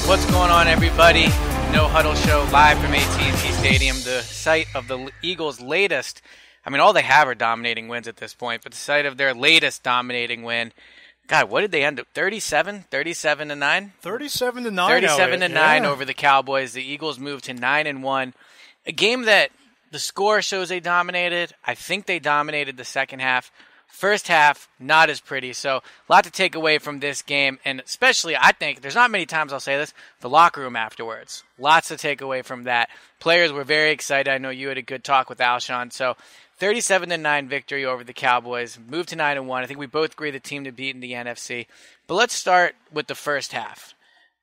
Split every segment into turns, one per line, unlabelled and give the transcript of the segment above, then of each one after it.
What's going on, everybody? No Huddle Show live from AT&T Stadium, the site of the Eagles' latest. I mean, all they have are dominating wins at this point, but the site of their latest dominating win. God, what did they end up? 37? 37-9?
37-9.
37-9 over the Cowboys. The Eagles moved to 9-1. A game that the score shows they dominated. I think they dominated the second half. First half, not as pretty. So, a lot to take away from this game. And especially, I think, there's not many times I'll say this, the locker room afterwards. Lots to take away from that. Players were very excited. I know you had a good talk with Alshon. So, 37-9 victory over the Cowboys. Moved to 9-1. I think we both agree the team to beat in the NFC. But let's start with the first half.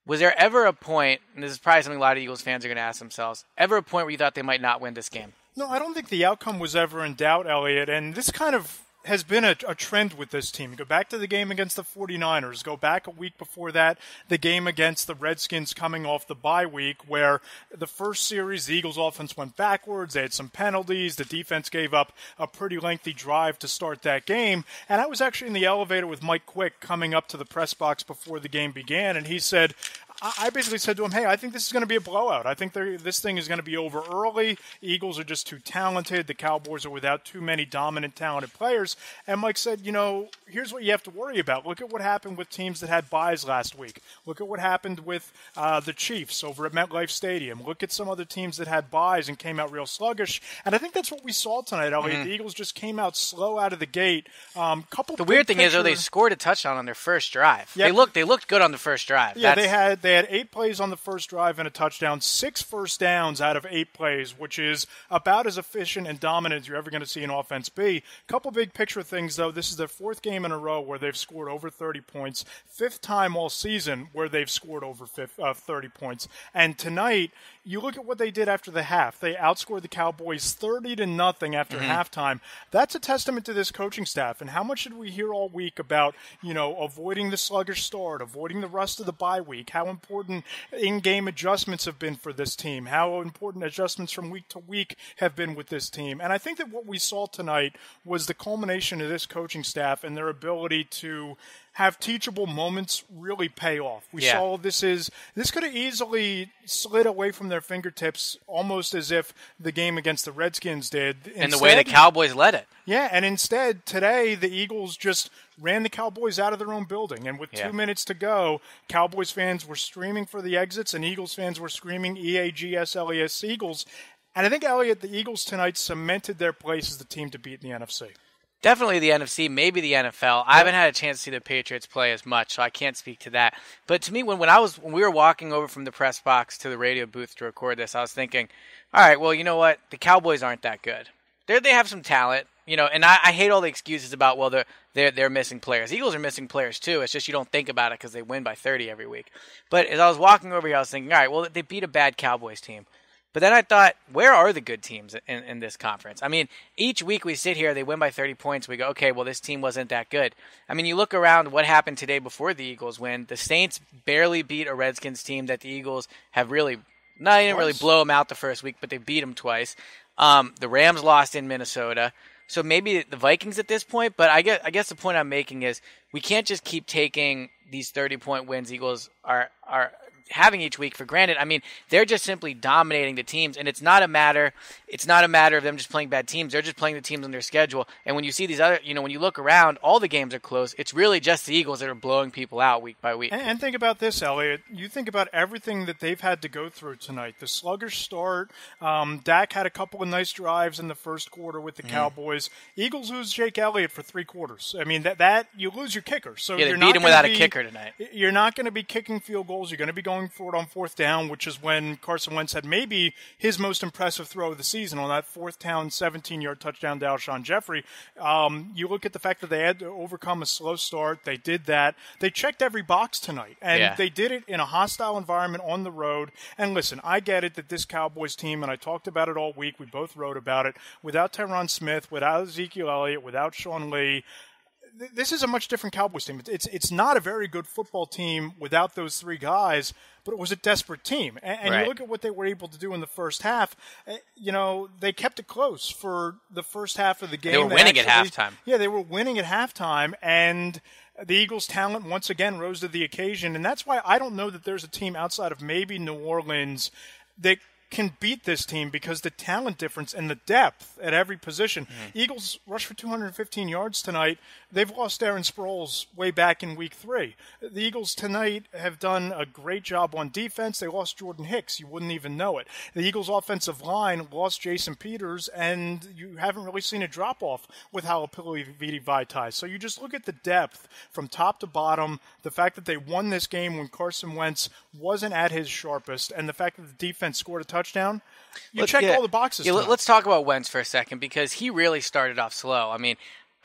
Was there ever a point, and this is probably something a lot of Eagles fans are going to ask themselves, ever a point where you thought they might not win this game?
No, I don't think the outcome was ever in doubt, Eliot. And this kind of has been a trend with this team. Go back to the game against the 49ers. Go back a week before that, the game against the Redskins coming off the bye week, where the first series, the Eagles offense went backwards. They had some penalties. The defense gave up a pretty lengthy drive to start that game. And I was actually in the elevator with Mike Quick coming up to the press box before the game began, and he said, I basically said to him, hey, I think this is going to be a blowout. I think this thing is going to be over early. The Eagles are just too talented. The Cowboys are without too many dominant, talented players. And Mike said, here's what you have to worry about. Look at what happened with teams that had byes last week. Look at what happened with the Chiefs over at MetLife Stadium. Look at some other teams that had byes and came out real sluggish. And I think that's what we saw tonight, Eliot. The Eagles just came out slow out of the gate.
The weird thing is, though, they scored a touchdown on their first drive. Yep. They looked good on the first drive.
Yeah, they had 8 plays on the first drive and a touchdown, 6 first downs out of 8 plays, which is about as efficient and dominant as you're ever going to see an offense be. Couple big picture things, though. This is their 4th game in a row where they've scored over 30 points, 5th time all season where they've scored over 30 points. And tonight, you look at what they did after the half. They outscored the Cowboys 30-0 after halftime. That's a testament to this coaching staff. And how much did we hear all week about, avoiding the sluggish start, avoiding the rust of the bye week, how important in-game adjustments have been for this team, how important adjustments from week to week have been with this team. And I think that what we saw tonight was the culmination of this coaching staff and their ability to have teachable moments really pay off. We saw this could have easily slid away from their fingertips almost as if the game against the Redskins did.
And the way the Cowboys led it.
Yeah, and instead, today, the Eagles just ran the Cowboys out of their own building. And with 2 minutes to go, Cowboys fans were screaming for the exits, and Eagles fans were screaming EAGS-LES Eagles. And I think, Eliot, the Eagles tonight cemented their place as the team to beat in the NFC.
Definitely the NFC, maybe the NFL. I haven't had a chance to see the Patriots play as much, so I can't speak to that. But to me, when we were walking over from the press box to the radio booth to record this, I was thinking, all right, well, you know what? The Cowboys aren't that good. They have some talent, and I hate all the excuses about, well, they're missing players. Eagles are missing players too. It's just you don't think about it because they win by 30 every week. But as I was walking over here, I was thinking, all right, well, they beat a bad Cowboys team. But then I thought, where are the good teams in this conference? I mean, each week we sit here, they win by 30 points. We go, okay, well, this team wasn't that good. I mean, you look around what happened today before the Eagles win. The Saints barely beat a Redskins team that the Eagles have really – they didn't really blow them out the first week, but they beat them twice. The Rams lost in Minnesota. So maybe the Vikings at this point. But I guess the point I'm making is we can't just keep taking these 30-point wins Eagles are having each week for granted. I mean, they're just simply dominating the teams, and it's not a matter of them just playing bad teams. They're just playing the teams on their schedule. And when you see these other, when you look around, all the games are close. It's really just the Eagles that are blowing people out week by week.
And think about this, Eliot. You think about everything that they've had to go through tonight. The sluggish start. Dak had a couple of nice drives in the first quarter with the Cowboys. Eagles lose Jake Elliott for 3 quarters. I mean, that you lose your kicker. So
they beat him without a kicker tonight.
You're not going to be kicking field goals. You're going to be going for it on 4th down, which is when Carson Wentz had maybe his most impressive throw of the season on that 4th down, 17-yard touchdown to Alshon Jeffery. You look at the fact that they had to overcome a slow start. They did that. They checked every box tonight, and they did it in a hostile environment on the road. And listen, I get it that this Cowboys team, and I talked about it all week, we both wrote about it, without Tyron Smith, without Ezekiel Elliott, without Sean Lee, this is a much different Cowboys team. It's not a very good football team without those 3 guys, but it was a desperate team. And you look at what they were able to do in the first half. They kept it close for the first half of the game.
They were winning at halftime.
Yeah, they were winning at halftime, and The Eagles' talent once again rose to the occasion, and that's why I don't know that there's a team outside of maybe New Orleans that can beat this team because the talent difference and the depth at every position. Eagles rushed for 215 yards tonight. They've lost Aaron Sproles way back in week 3. The Eagles tonight have done a great job on defense. They lost Jordan Hicks. You wouldn't even know it. The Eagles' offensive line lost Jason Peters, and you haven't really seen a drop-off with Halapili Vitae. So you just look at the depth from top to bottom, the fact that they won this game when Carson Wentz wasn't at his sharpest, and the fact that the defense scored a touchdown. You checked all the boxes.
Yeah, let's talk about Wentz for a second because he really started off slow. I mean,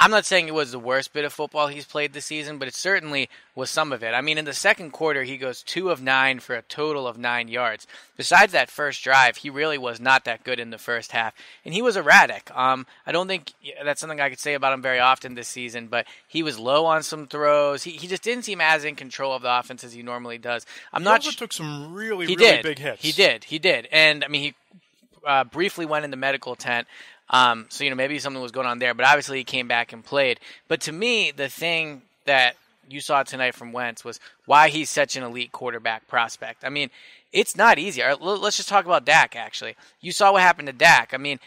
I'm not saying it was the worst bit of football he's played this season, but it certainly was some of it. I mean, in the second quarter, he goes 2 of 9 for a total of 9 yards. Besides that first drive, he really was not that good in the first half, and he was erratic. I don't think that's something I could say about him very often this season, but he was low on some throws. He just didn't seem as in control of the offense as he normally does.
He also took some really big hits.
He did. And, I mean, he briefly went in the medical tent. So, maybe something was going on there, but obviously he came back and played. But to me, the thing that you saw tonight from Wentz was why he's such an elite quarterback prospect. I mean, it's not easy. Let's just talk about Dak, actually. You saw what happened to Dak. I mean,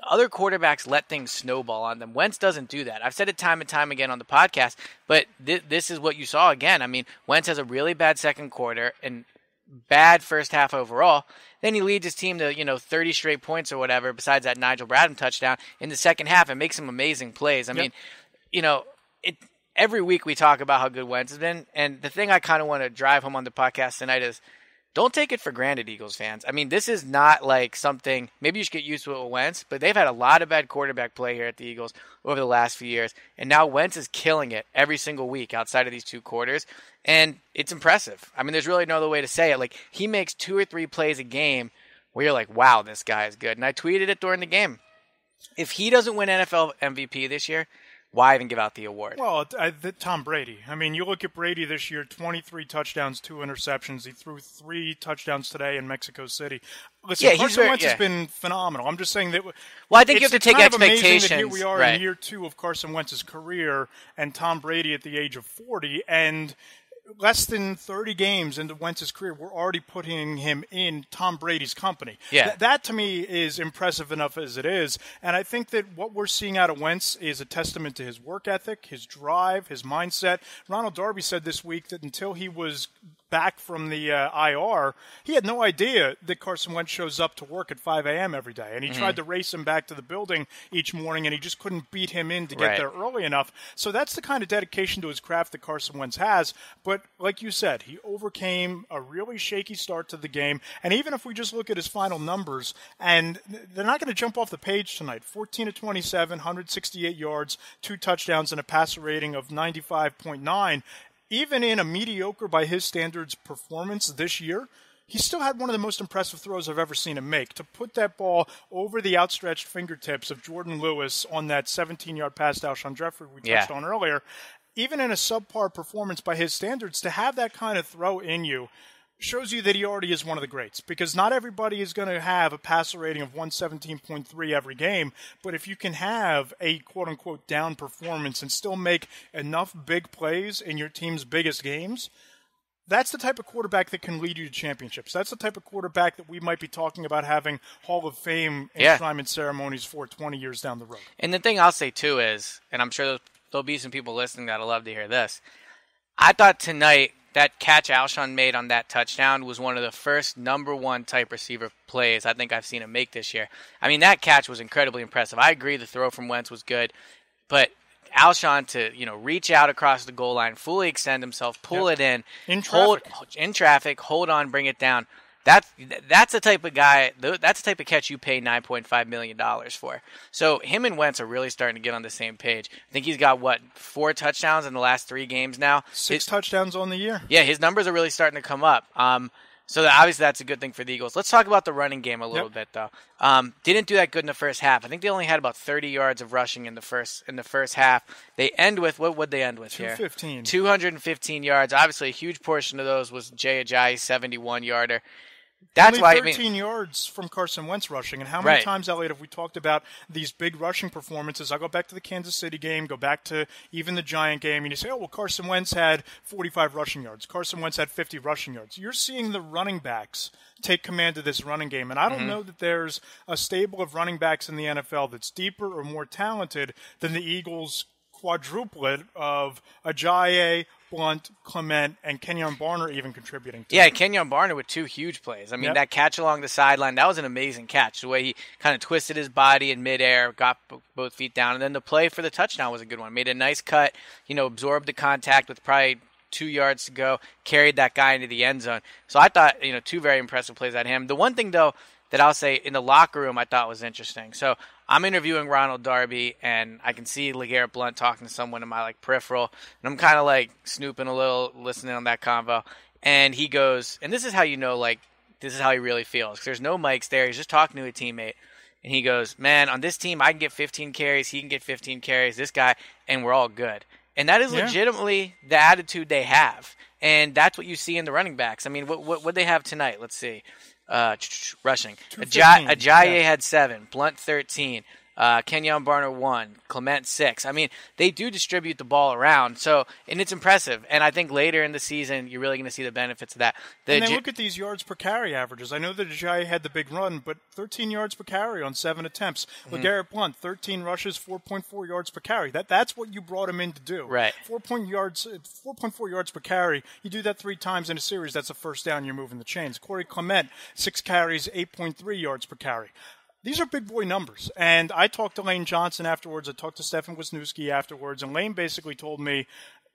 other quarterbacks let things snowball on them. Wentz doesn't do that. I've said it time and time again on the podcast, but this is what you saw again. I mean, Wentz has a really bad second quarter and bad first half overall. Then he leads his team to, 30 straight points or whatever, besides that Nigel Bradham touchdown in the second half, and makes some amazing plays. I mean, every week we talk about how good Wentz has been, and the thing I kind of want to drive home on the podcast tonight is don't take it for granted, Eagles fans. I mean, this is not like something, maybe you should get used to it with Wentz, but they've had a lot of bad quarterback play here at the Eagles over the last few years, and now Wentz is killing it every single week outside of these 2 quarters, and it's impressive. I mean, there's really no other way to say it. Like, he makes 2 or 3 plays a game where you're like, wow, this guy is good, and I tweeted it during the game. If he doesn't win NFL MVP this year, why even give out the award?
Well, Tom Brady. I mean, you look at Brady this year, 23 touchdowns, 2 interceptions. He threw 3 touchdowns today in Mexico City. Listen, Carson Wentz has been phenomenal. I'm just saying that. Well,
I think you have to take expectations.
That here we are in year 2 of Carson Wentz's career, and Tom Brady at the age of 40, and less than 30 games into Wentz's career, we're already putting him in Tom Brady's company.
Yeah.
That to me is impressive enough as it is. And I think that what we're seeing out of Wentz is a testament to his work ethic, his drive, his mindset. Ronald Darby said this week that until he was back from the IR, he had no idea that Carson Wentz shows up to work at 5 a.m. every day. And he tried to race him back to the building each morning, and he just couldn't beat him in to get there early enough. So that's the kind of dedication to his craft that Carson Wentz has. But like you said, he overcame a really shaky start to the game. And even if we just look at his final numbers, and they're not going to jump off the page tonight, 14 of 27, 168 yards, 2 touchdowns, and a passer rating of 95.9. Even in a mediocre, by his standards, performance this year, he still had one of the most impressive throws I've ever seen him make. To put that ball over the outstretched fingertips of Jordan Lewis on that 17-yard pass to Alshon Jeffery we touched on earlier, even in a subpar performance by his standards, to have that kind of throw in you shows you that he already is one of the greats, because not everybody is going to have a passer rating of 117.3 every game, but if you can have a quote-unquote down performance and still make enough big plays in your team's biggest games, that's the type of quarterback that can lead you to championships. That's the type of quarterback that we might be talking about having Hall of Fame enshrinement ceremonies for 20 years down the road.
And the thing I'll say, too, is, and I'm sure there'll be some people listening that'll love to hear this, I thought tonight that catch Alshon made on that touchdown was one of the first number 1 type receiver plays I think I've seen him make this year. I mean, that catch was incredibly impressive. I agree the throw from Wentz was good, but Alshon to, reach out across the goal line, fully extend himself, pull it in traffic, hold on, bring it down. That's the type of guy. That's the type of catch you pay $9.5 million for. So him and Wentz are really starting to get on the same page. I think he's got 4 touchdowns in the last 3 games now.
6 touchdowns on the year.
Yeah, his numbers are really starting to come up. So obviously that's a good thing for the Eagles. Let's talk about the running game a little bit though. Didn't do that good in the first half. I think they only had about 30 yards of rushing in the first half. They end with what would they end with
215.
here? 215 yards. Obviously a huge portion of those was Jay Ajayi's 71-yarder. That's
only
why
13 yards from Carson Wentz rushing. And how many times, Elliot, have we talked about these big rushing performances? I go back to the Kansas City game, go back to even the Giant game, and you say, oh, well, Carson Wentz had 45 rushing yards. Carson Wentz had 50 rushing yards. You're seeing the running backs take command of this running game. And I don't know that there's a stable of running backs in the NFL that's deeper or more talented than the Eagles' quadruplet of Ajayi, Blunt, Clement, and Kenyon Barner even contributing to it.
Kenyon Barner with 2 huge plays. I mean, that catch along the sideline, that was an amazing catch. The way he kind of twisted his body in midair, got both feet down, and then the play for the touchdown was a good one. Made a nice cut, absorbed the contact with probably 2 yards to go, carried that guy into the end zone. So I thought, 2 very impressive plays at him. The one thing, though, that I'll say in the locker room I thought was interesting. So I'm interviewing Ronald Darby, and I can see LeGarrette Blount talking to someone in my peripheral, and I'm kind of snooping a little, listening on that convo. And he goes, and this is how this is how he really feels, because there's no mics there. He's just talking to a teammate, and he goes, man, on this team I can get 15 carries, he can get 15 carries, this guy, and we're all good. And that is legitimately the attitude they have, and that's what you see in the running backs. I mean, what they have tonight? Let's see. Rushing. Ajayi had 7, Blunt 13, Kenyon Barner 1, Clement 6. I mean, they do distribute the ball around, and it's impressive. And I think later in the season, you're really going to see the benefits of that.
And then look at these yards per carry averages. I know that Ajayi had the big run, but 13 yards per carry on 7 attempts. LeGarrette Blount, 13 rushes, 4.4 yards per carry. That's what you brought him in to do.
Right.
4.4 yards per carry. You do that 3 times in a series, that's a first down, you're moving the chains. Corey Clement, 6 carries, 8.3 yards per carry. These are big boy numbers. And I talked to Lane Johnson afterwards. I talked to Stefan Wisniewski afterwards. And Lane basically told me,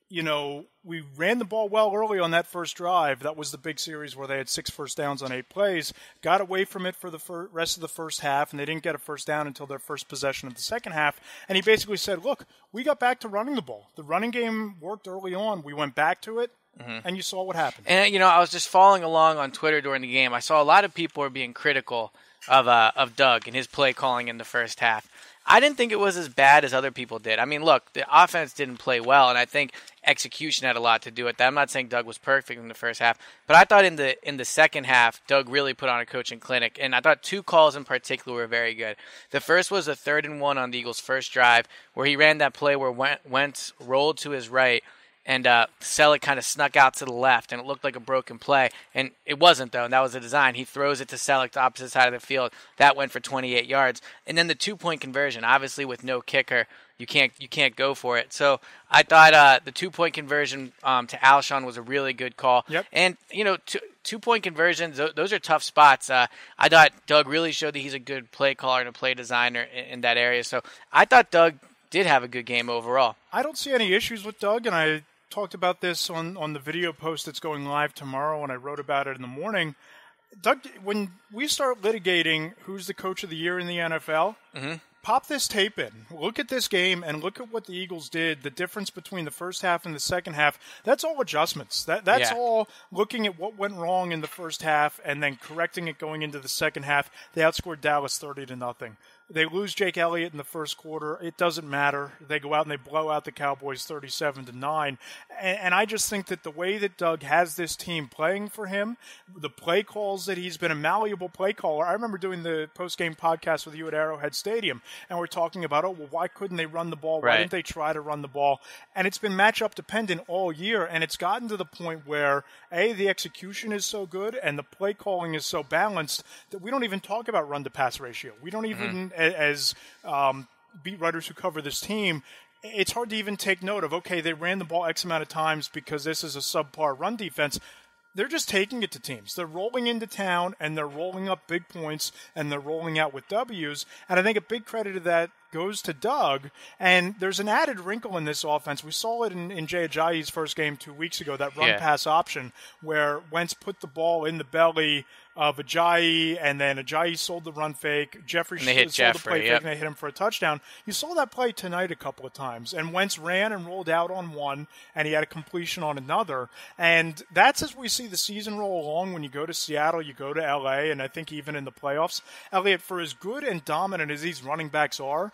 we ran the ball well early on that first drive. That was the big series where they had 6 first downs on 8 plays. Got away from it for the rest of the first half, and they didn't get a first down until their first possession of the second half. And he basically said, look, we got back to running the ball. The running game worked early on. We went back to it. And you saw what happened.
And, I was just following along on Twitter during the game. I saw a lot of people were being critical of Doug and his play calling in the first half. I didn't think it was as bad as other people did. I mean, look, the offense didn't play well, and I think execution had a lot to do with that. I'm not saying Doug was perfect in the first half, but I thought in the second half, Doug really put on a coaching clinic, and I thought 2 calls in particular were very good. The first was a 3rd and 1 on the Eagles' first drive, where he ran that play where Wentz rolled to his right, and Selleck kind of snuck out to the left, and it looked like a broken play. And it wasn't, though, and that was the design. He throws it to Selleck, the opposite side of the field. That went for 28 yards. And then the 2-point conversion, obviously with no kicker, you can't go for it. So I thought the 2-point conversion to Alshon was a really good call.
Yep.
And, 2-point conversions, those are tough spots. I thought Doug really showed that he's a good play caller and a play designer in that area. So I thought Doug did have a good game overall.
I don't see any issues with Doug, and I talked about this on the video post that's going live tomorrow, and I wrote about it in the morning. Doug, when we start litigating who's the coach of the year in the NFL, pop this tape in. Look at this game and look at what the Eagles did, the difference between the first half and the second half. That's all adjustments. That's all looking at what went wrong in the first half and then correcting it going into the second half. They outscored Dallas 30-0. They lose Jake Elliott in the first quarter. It doesn't matter. They go out and they blow out the Cowboys 37-9. And I just think that the way that Doug has this team playing for him, the play calls that he's been a malleable play caller. I remember doing the post-game podcast with you at Arrowhead Stadium, and we're talking about, why couldn't they run the ball? Why didn't they try to run the ball? And it's been matchup dependent all year, and it's gotten to the point where, the execution is so good and the play calling is so balanced that we don't even talk about run-to-pass ratio. We don't even, as beat writers who cover this team, it's hard to even take note of, they ran the ball X amount of times because this is a subpar run defense. They're just taking it to teams. They're rolling into town, and they're rolling up big points, and they're rolling out with W's. And I think a big credit of that goes to Doug. And there's an added wrinkle in this offense. We saw it in Jay Ajayi's first game 2 weeks ago, that run-pass option where Wentz put the ball in the belly of Ajayi, and then Ajayi sold the run fake. Jeffery sold the play fake, and they hit him for a touchdown. You saw that play tonight a couple of times, and Wentz ran and rolled out on one, and he had a completion on another. And that's as we see the season roll along. When you go to Seattle, you go to L.A., and I think even in the playoffs, Eliot, for as good and dominant as these running backs are,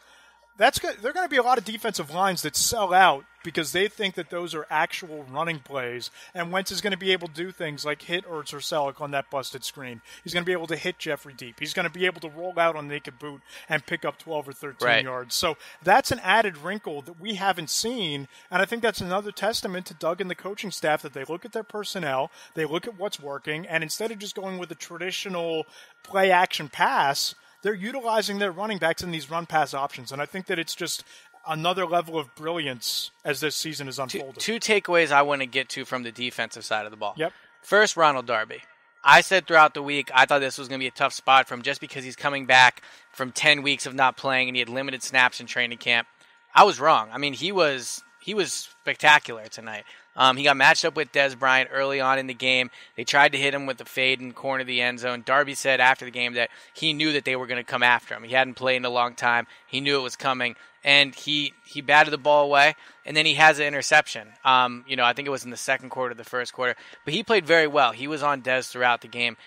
they're going to be a lot of defensive lines that sell out because they think that those are actual running plays, and Wentz is going to be able to do things like hit Ertz or Selleck on that busted screen. He's going to be able to hit Jeffery deep. He's going to be able to roll out on naked boot and pick up 12 or 13 yards. So that's an added wrinkle that we haven't seen, and I think that's another testament to Doug and the coaching staff that they look at their personnel, they look at what's working, and instead of just going with a traditional play-action pass, they're utilizing their running backs in these run-pass options, and I think that it's just another level of brilliance as this season is unfolded.
Two takeaways I want to get to from the defensive side of the ball.
Yep.
First, Ronald Darby. I said throughout the week I thought this was going to be a tough spot for him just because he's coming back from 10 weeks of not playing and he had limited snaps in training camp. I was wrong. I mean, he was spectacular tonight. He got matched up with Dez Bryant early on in the game. They tried to hit him with the fade in the corner of the end zone. Darby said after the game that he knew that they were going to come after him. He hadn't played in a long time. He knew it was coming, and he batted the ball away, and then he has an interception. I think it was in the second quarter, the first quarter. But he played very well. He was on Dez throughout the game.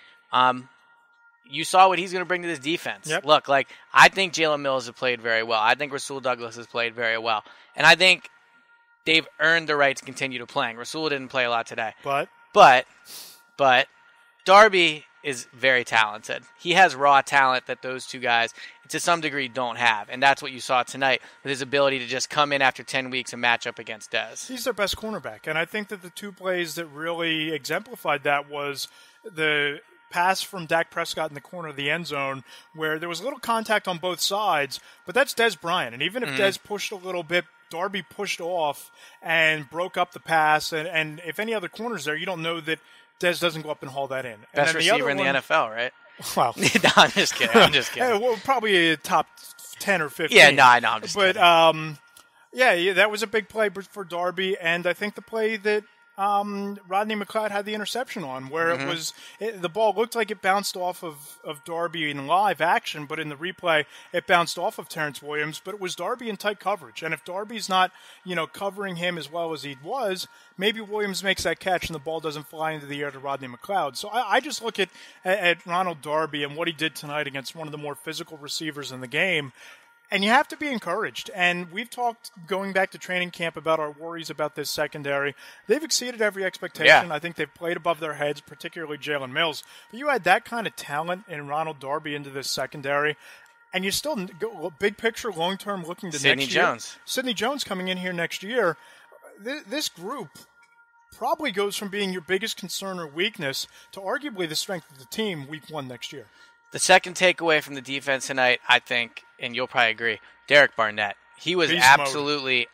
You saw what he's going to bring to this defense.
Yep.
Look, I think Jalen Mills has played very well. I think Rasul Douglas has played very well. And I think they've earned the right to continue to playing. Rasul didn't play a lot today. But Darby is very talented. He has raw talent that those two guys, to some degree, don't have. And that's what you saw tonight with his ability to just come in after 10 weeks and match up against Dez.
He's their best cornerback. And I think that the two plays that really exemplified that was the pass from Dak Prescott in the corner of the end zone where there was a little contact on both sides, but that's Dez Bryant. And even if Dez pushed a little bit, Darby pushed off and broke up the pass. And if any other corner's there, you don't know that Dez doesn't go up and haul that in. And
best receiver in the NFL, right?
Well,
no, I'm just kidding.
Well, probably a top 10 or 15.
Yeah, no, I'm just kidding.
But, yeah, that was a big play for Darby. And I think the play that Rodney McLeod had the interception on, where it was the ball looked like it bounced off of Darby in live action, but in the replay it bounced off of Terrence Williams. But it was Darby in tight coverage, and if Darby's not covering him as well as he was, maybe Williams makes that catch and the ball doesn't fly into the air to Rodney McLeod. So I just look at Ronald Darby and what he did tonight against one of the more physical receivers in the game. And you have to be encouraged. And we've talked going back to training camp about our worries about this secondary. They've exceeded every expectation.
Yeah.
I think they've played above their heads, particularly Jalen Mills. But you add that kind of talent in Ronald Darby into this secondary, and you still go big picture, long-term looking to
Sidney
next year.
Jones.
Sidney Jones coming in here next year. This group probably goes from being your biggest concern or weakness to arguably the strength of the team week one next year.
The second takeaway from the defense tonight, I think, and you'll probably agree, Derek Barnett. He was absolutely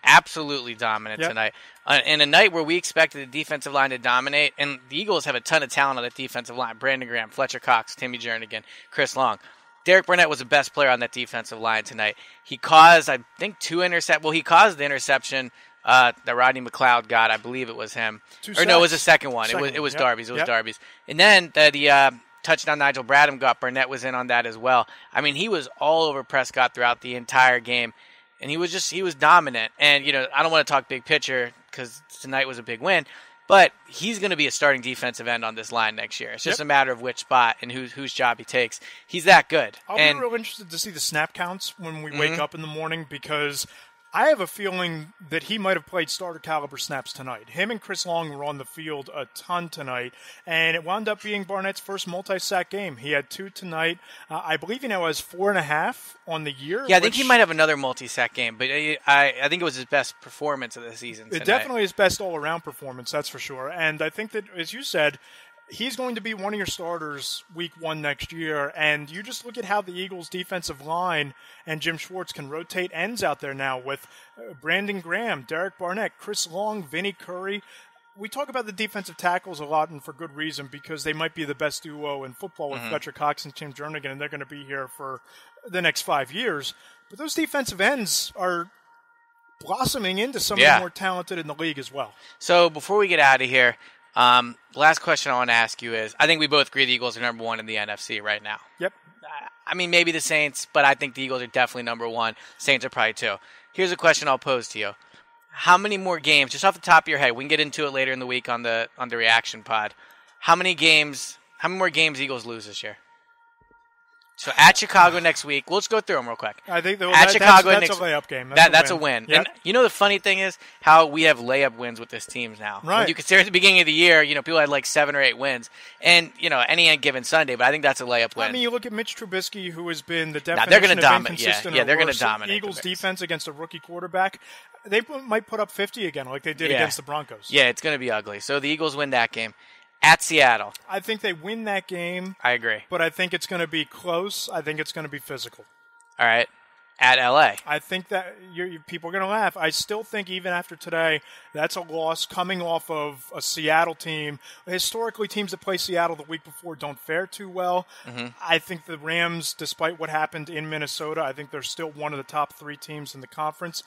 dominant tonight. In a night where we expected the defensive line to dominate, and the Eagles have a ton of talent on the defensive line. Brandon Graham, Fletcher Cox, Timmy Jernigan, Chris Long. Derek Barnett was the best player on that defensive line tonight. He caused, I think, he caused the interception that Rodney McLeod got. I believe it was him. No, it was the second one. It was Darby's. It was Darby's. And then the touchdown Nigel Bradham got, Barnett was in on that as well. I mean, he was all over Prescott throughout the entire game, and he was dominant. And, I don't want to talk big picture because tonight was a big win, but he's going to be a starting defensive end on this line next year. It's just a matter of which spot and whose job he takes. He's that good.
I'll be real interested to see the snap counts when we wake up in the morning, because I have a feeling that he might have played starter caliber snaps tonight. Him and Chris Long were on the field a ton tonight, and it wound up being Barnett's first multi-sack game. He had 2 tonight. I believe he now has 4.5 on the year.
Yeah, I think he might have another multi-sack game, but I think it was his best performance of the season tonight.
It definitely his best all-around performance, that's for sure. And I think that, as you said, he's going to be one of your starters week one next year, and you just look at how the Eagles' defensive line and Jim Schwartz can rotate ends out there now with Brandon Graham, Derek Barnett, Chris Long, Vinnie Curry. We talk about the defensive tackles a lot, and for good reason, because they might be the best duo in football with Fletcher Cox and Tim Jernigan, and they're going to be here for the next 5 years. But those defensive ends are blossoming into some of the more talented in the league as well.
So before we get out of here, the last question I want to ask you is, I think we both agree the Eagles are number one in the NFC right now.
Yep.
I mean, maybe the Saints, but I think the Eagles are definitely number one. Saints are probably 2. Here's a question I'll pose to you. How many more games, just off the top of your head, we can get into it later in the week on the reaction pod, how many more games Eagles lose this year? So at Chicago next week, we'll just go through them real quick.
I think
That's a layup game.
That's
a win.
Yep.
And the funny thing is how we have layup wins with this teams now.
Right.
When you consider at the beginning of the year, people had like 7 or 8 wins, and any given Sunday. But I think that's a layup win.
I mean, you look at Mitch Trubisky, who has been the definition
they're gonna
of
dominate.
inconsistent.
Yeah, they're going to dominate.
Eagles defense against a rookie quarterback. They might put up 50 again, like they did against the Broncos.
Yeah, it's going to be ugly. So the Eagles win that game. At Seattle.
I think they win that game.
I agree.
But I think it's going to be close. I think it's going to be physical.
All right. At LA.
I think that people are going to laugh. I still think even after today, that's a loss coming off of a Seattle team. Historically, teams that play Seattle the week before don't fare too well. Mm-hmm. I think the Rams, despite what happened in Minnesota, I think they're still one of the top 3 teams in the conference.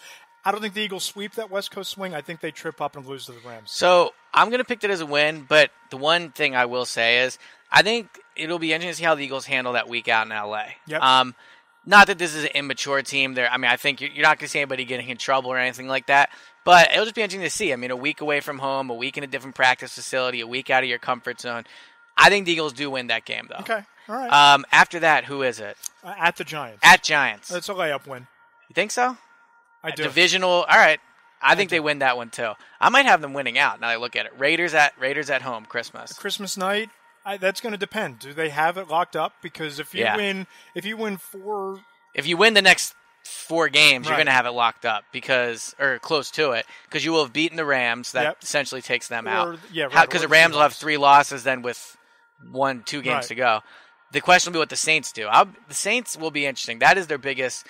I don't think the Eagles sweep that West Coast swing. I think they trip up and lose to the Rams.
So I'm going to pick that as a win, but the one thing I will say is I think it'll be interesting to see how the Eagles handle that week out in LA.
Yep.
Not that this is an immature team. I think you're not going to see anybody getting in trouble or anything like that, but it'll just be interesting to see. A week away from home, a week in a different practice facility, a week out of your comfort zone. I think the Eagles do win that game, though.
Okay, all right.
After that, who is it?
At the Giants.
At Giants.
It's a layup win.
You think so?
I do.
Divisional. All right. I think they win that one too. I might have them winning out. Now I look at it. Raiders at home. Christmas
night. That's going to depend. Do they have it locked up? Because if you win 4,
if you win the next 4 games, you're going to have it locked up or close to it, because you will have beaten the Rams. That essentially takes them out.
Yeah, right.
Because the Rams will have 3 losses then with 2 games to go. The question will be what the Saints do. The Saints will be interesting. That's the biggest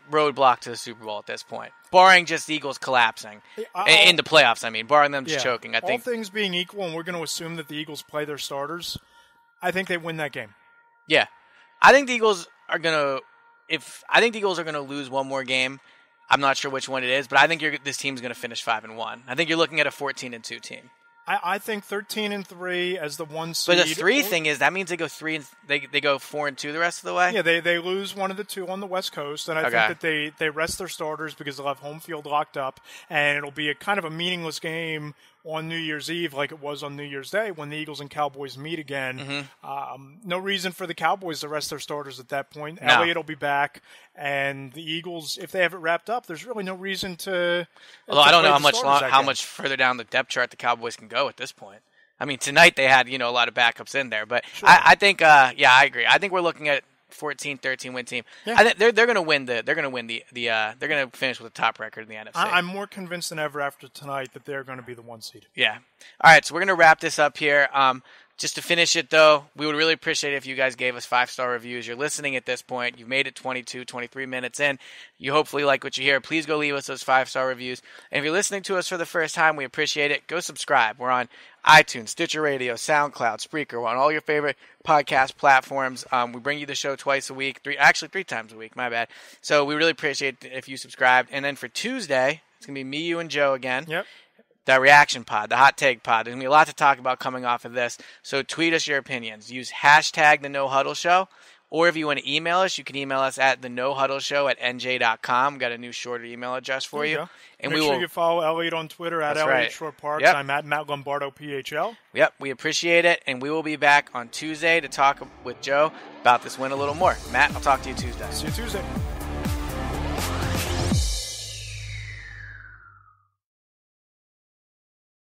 roadblock to the Super Bowl at this point, barring just the Eagles collapsing in the playoffs. Barring them just choking. I think
all things being equal, and we're going to assume that the Eagles play their starters, I think they win that game.
Yeah, I think the Eagles are going to lose one more game. I'm not sure which one it is, but I think this team's going to finish 5-1. I think you're looking at a 14-2 team.
I think 13-3 as the 1 seed.
But the 3 thing is that means they go 4-2 the rest of the way.
Yeah, they lose one of the 2 on the West Coast, and I think that they rest their starters because they'll have home field locked up, and it'll be a kind of a meaningless game on New Year's Eve like it was on New Year's Day when the Eagles and Cowboys meet again. Mm-hmm. No reason for the Cowboys to rest their starters at that point. No. Eliot will be back, and the Eagles, if they have it wrapped up, there's really no reason to.
Although I don't know how much further down the depth chart the Cowboys can go at this point. Tonight they had a lot of backups in there, but sure. I think I agree. I think we're looking at 14-13 win team. Yeah. I think they're going to win they're going to finish with a top record in the NFC.
I'm more convinced than ever after tonight that they're going to be the 1 seed.
Yeah. All right, so we're going to wrap this up here. Just to finish it, though, we would really appreciate it if you guys gave us 5-star reviews. You're listening at this point. You've made it 22, 23 minutes in. You hopefully like what you hear. Please go leave us those 5-star reviews. And if you're listening to us for the first time, we appreciate it. Go subscribe. We're on iTunes, Stitcher Radio, SoundCloud, Spreaker. We're on all your favorite podcast platforms. We bring you the show twice a week. 3 times a week. My bad. So we really appreciate it if you subscribe. And then for Tuesday, it's going to be me, you, and Joe again.
Yep.
The reaction pod, the hot take pod. There's going to be a lot to talk about coming off of this. So tweet us your opinions. Use hashtag the No Huddle Show. Or if you want to email us, you can email us at the No Huddle Show at NJ.com. Got a new shorter email address for you.
And Make sure you follow Eliot on Twitter at Eliot Shorr-Parks.
Yep.
I'm at Matt Lombardo PHL.
Yep, we appreciate it. And we will be back on Tuesday to talk with Joe about this win a little more. Matt, I'll talk to you Tuesday.
See you Tuesday.